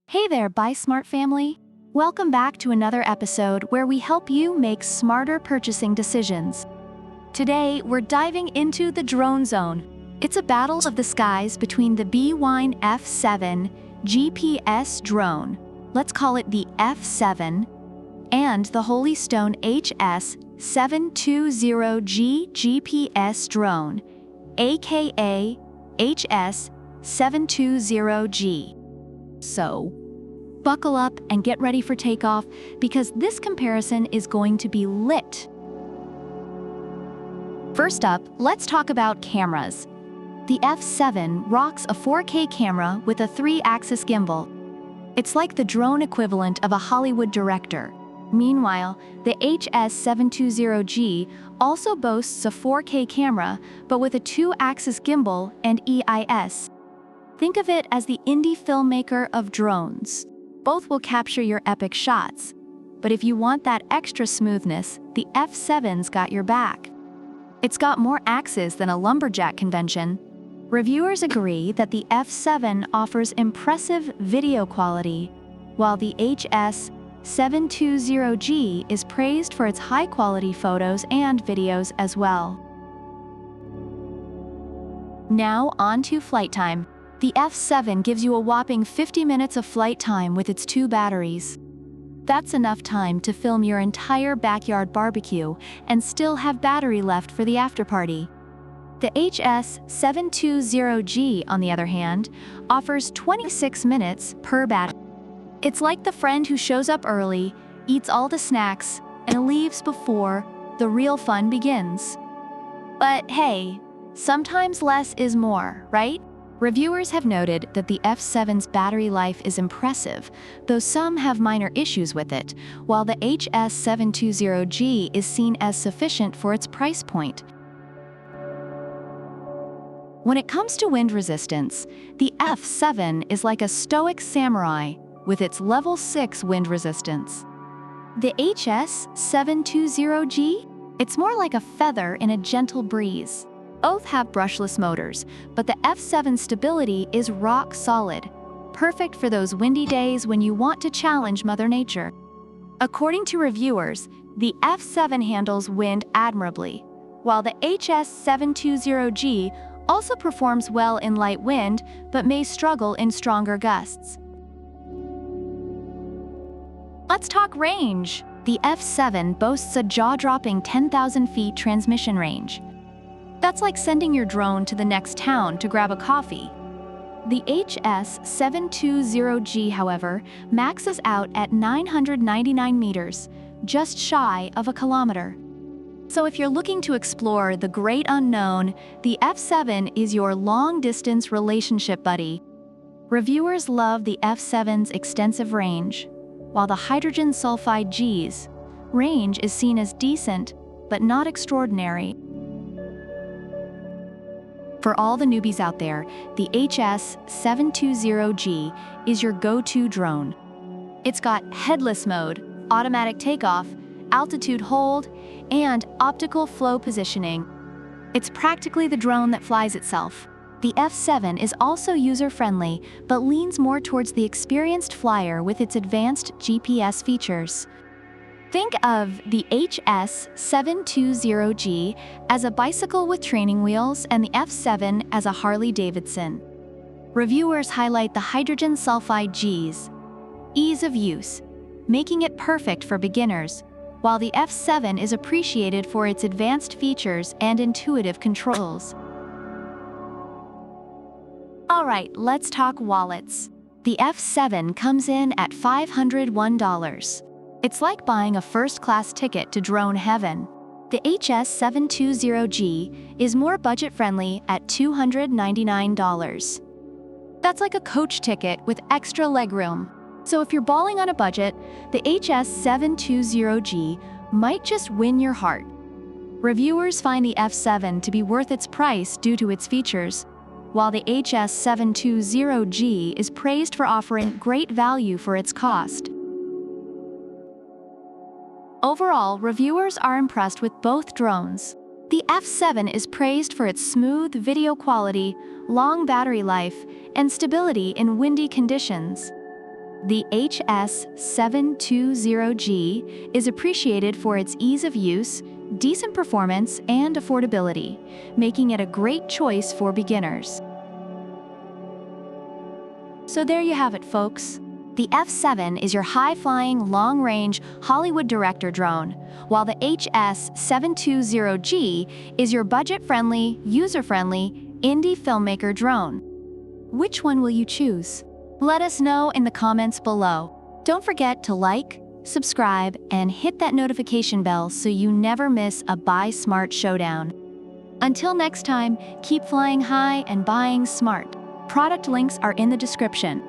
Hey there, Buy Smart family! Welcome back to another episode where we help you make smarter purchasing decisions. Today, we're diving into the drone zone. It's a battle of the skies between the Bwine F7GPS drone, let's call it the F7, and the Holy Stone HS720G GPS drone, aka HS720G. So, buckle up and get ready for takeoff because this comparison is going to be lit. First up, let's talk about cameras. The F7 rocks a 4K camera with a 3-axis gimbal. It's like the drone equivalent of a Hollywood director. Meanwhile, the HS720G also boasts a 4K camera, but with a 2-axis gimbal and EIS. Think of it as the indie filmmaker of drones. Both will capture your epic shots. But if you want that extra smoothness, the F7's got your back. It's got more axes than a lumberjack convention. Reviewers agree that the F7 offers impressive video quality, while the HS720G is praised for its high-quality photos and videos as well. Now on to flight time. The F7 gives you a whopping 50 minutes of flight time with its 2 batteries. That's enough time to film your entire backyard barbecue and still have battery left for the afterparty. The HS720G, on the other hand, offers 26 minutes per battery. It's like the friend who shows up early, eats all the snacks, and leaves before the real fun begins. But hey, sometimes less is more, right? Reviewers have noted that the F7's battery life is impressive, though some have minor issues with it, while the HS720G is seen as sufficient for its price point. When it comes to wind resistance, the F7 is like a stoic samurai with its level 6 wind resistance. The HS720G? It's more like a feather in a gentle breeze. Both have brushless motors, but the F7's stability is rock solid, perfect for those windy days when you want to challenge Mother Nature. According to reviewers, the F7 handles wind admirably, while the HS720G also performs well in light wind but may struggle in stronger gusts. Let's talk range. The F7 boasts a jaw-dropping 10,000 feet transmission range. That's like sending your drone to the next town to grab a coffee. The HS720G, however, maxes out at 999 meters, just shy of a kilometer. So if you're looking to explore the great unknown, the F7 is your long-distance relationship buddy. Reviewers love the F7's extensive range, while the hydrogen sulfide G's range is seen as decent, but not extraordinary. For all the newbies out there, the HS720G is your go-to drone. It's got headless mode, automatic takeoff, altitude hold, and optical flow positioning. It's practically the drone that flies itself. The F7 is also user-friendly, but leans more towards the experienced flyer with its advanced GPS features. Think of the HS720G as a bicycle with training wheels and the F7 as a Harley-Davidson. Reviewers highlight the hydrogen sulfide G's ease of use, making it perfect for beginners, while the F7 is appreciated for its advanced features and intuitive controls. All right, let's talk wallets. The F7 comes in at $501. It's like buying a first-class ticket to drone heaven. The HS720G is more budget-friendly at $299. That's like a coach ticket with extra legroom. So if you're balling on a budget, the HS720G might just win your heart. Reviewers find the F7 to be worth its price due to its features, while the HS720G is praised for offering great value for its cost. Overall, reviewers are impressed with both drones. The F7 is praised for its smooth video quality, long battery life, and stability in windy conditions. The HS720G is appreciated for its ease of use, decent performance, and affordability, making it a great choice for beginners. So there you have it, folks. The F7 is your high-flying, long-range Hollywood director drone, while the HS720G is your budget-friendly, user-friendly, indie filmmaker drone. Which one will you choose? Let us know in the comments below. Don't forget to like, subscribe, and hit that notification bell so you never miss a Buy Smart showdown. Until next time, keep flying high and buying smart. Product links are in the description.